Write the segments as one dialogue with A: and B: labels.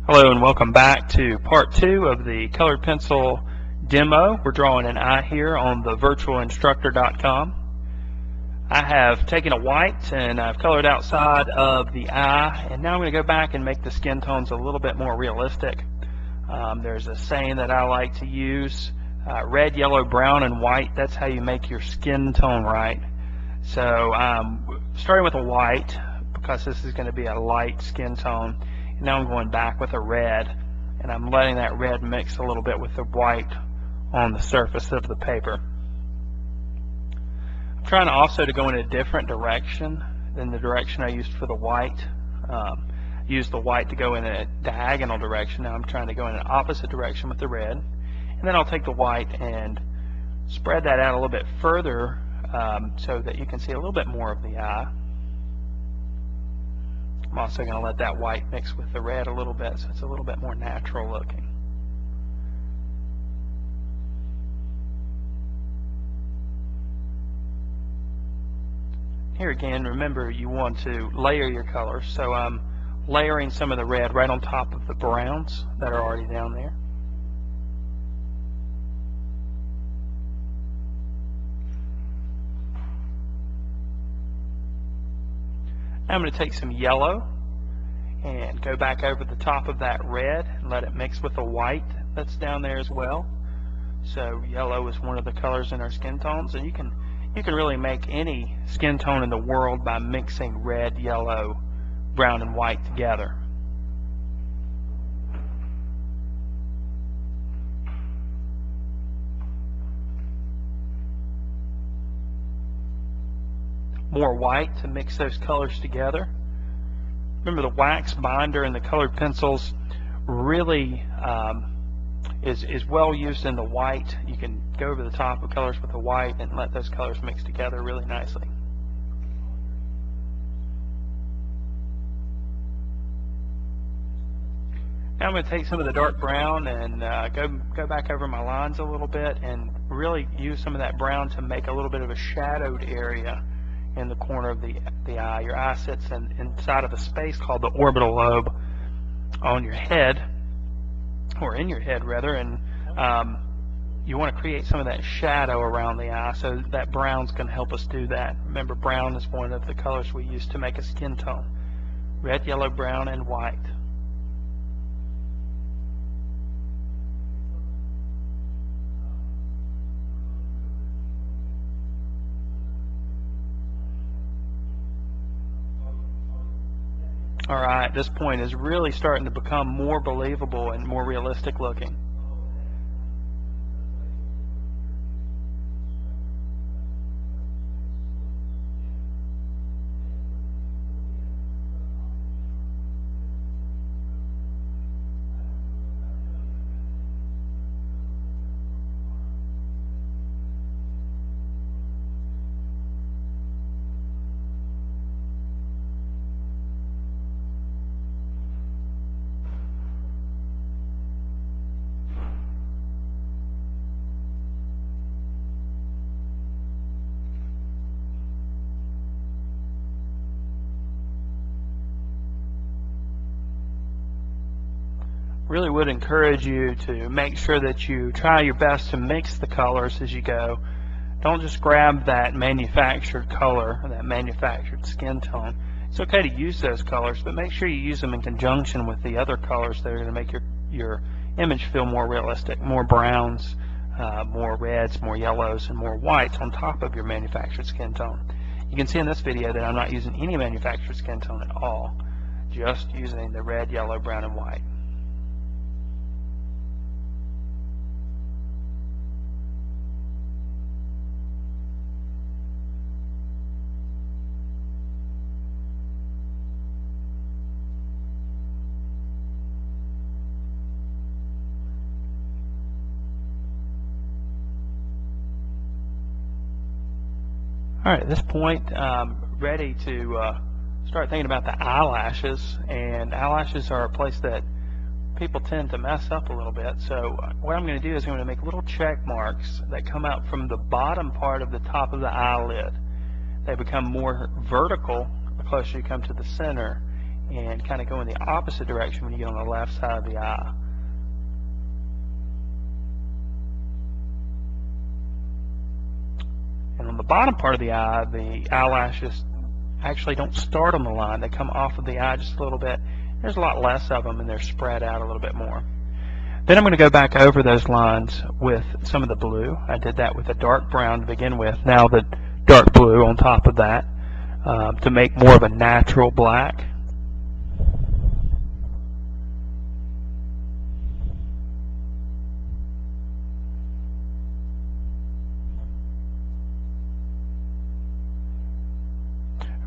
A: Hello and welcome back to part 2 of the colored pencil demo. We're drawing an eye here on the virtualinstructor.com. I have taken a white and I've colored outside of the eye, and now I'm going to go back and make the skin tones a little bit more realistic. There's a saying that I like to use, red, yellow, brown, and white. That's how you make your skin tone right. So starting with a white, because this is going to be a light skin tone. Now I'm going back with a red, and I'm letting that red mix a little bit with the white on the surface of the paper. I'm trying also to go in a different direction than the direction I used for the white. I used the white to go in a diagonal direction. Now I'm trying to go in an opposite direction with the red, and then I'll take the white and spread that out a little bit further so that you can see a little bit more of the eye. I'm also going to let that white mix with the red a little bit so it's a little bit more natural looking. Here again, remember you want to layer your colors, so I'm layering some of the red right on top of the browns that are already down there. Now I'm going to take some yellow and go back over the top of that red and let it mix with the white that's down there as well. So yellow is one of the colors in our skin tones, and you can really make any skin tone in the world by mixing red, yellow, brown, and white together. More white to mix those colors together. Remember, the wax binder in the colored pencils really is well used in the white. You can go over the top of colors with the white and let those colors mix together really nicely. Now I'm going to take some of the dark brown and go back over my lines a little bit and really use some of that brown to make a little bit of a shadowed area in the corner of the eye. Your eye sits inside of a space called the orbital lobe on your head, or in your head rather, and you want to create some of that shadow around the eye, so that brown's going to help us do that. Remember, brown is one of the colors we use to make a skin tone. Red, yellow, brown, and white. Alright, this point is really starting to become more believable and more realistic looking. Really would encourage you to make sure that you try your best to mix the colors as you go. Don't just grab that manufactured color, that manufactured skin tone. It's okay to use those colors, but make sure you use them in conjunction with the other colors that are going to make your image feel more realistic. More browns, more reds, more yellows, and more whites on top of your manufactured skin tone. You can see in this video that I'm not using any manufactured skin tone at all, just using the red, yellow, brown, and white. Alright, at this point, I'm ready to start thinking about the eyelashes, and eyelashes are a place that people tend to mess up a little bit. So what I'm going to do is I'm going to make little check marks that come out from the bottom part of the top of the eyelid. They become more vertical the closer you come to the center, and kind of go in the opposite direction when you get on the left side of the eye. And on the bottom part of the eyelashes actually don't start on the line. They come off of the eye just a little bit. There's a lot less of them, and they're spread out a little bit more. Then I'm going to go back over those lines with some of the blue. I did that with a dark brown to begin with. Now the dark blue on top of that to make more of a natural black.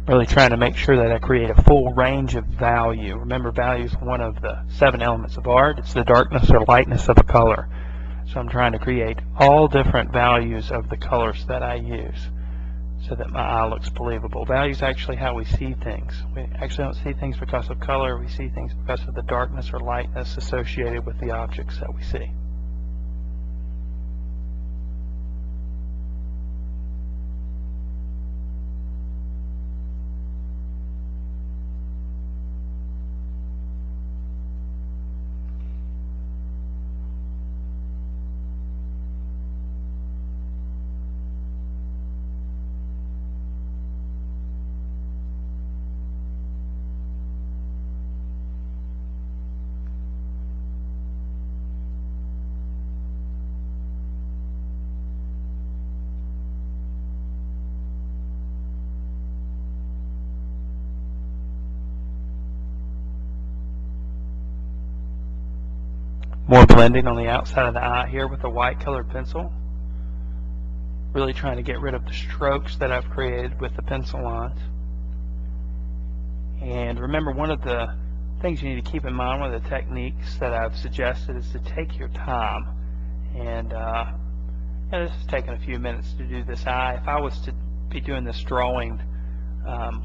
A: Really trying to make sure that I create a full range of value. Remember, value is one of the 7 elements of art. It's the darkness or lightness of a color. So I'm trying to create all different values of the colors that I use so that my eye looks believable. Value is actually how we see things. We actually don't see things because of color. We see things because of the darkness or lightness associated with the objects that we see. More blending on the outside of the eye here with a white colored pencil. Really trying to get rid of the strokes that I've created with the pencil lines. And remember, one of the things you need to keep in mind, one of the techniques that I've suggested, is to take your time. And this has taken a few minutes to do this eye. If I was to be doing this drawing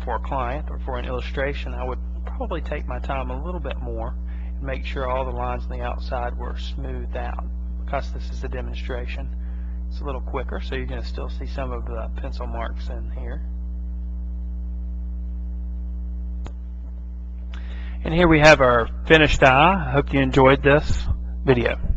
A: for a client or for an illustration, I would probably take my time a little bit more. Make sure all the lines on the outside were smoothed out. Because this is a demonstration, it's a little quicker, so you're going to still see some of the pencil marks in here. And here we have our finished eye. I hope you enjoyed this video.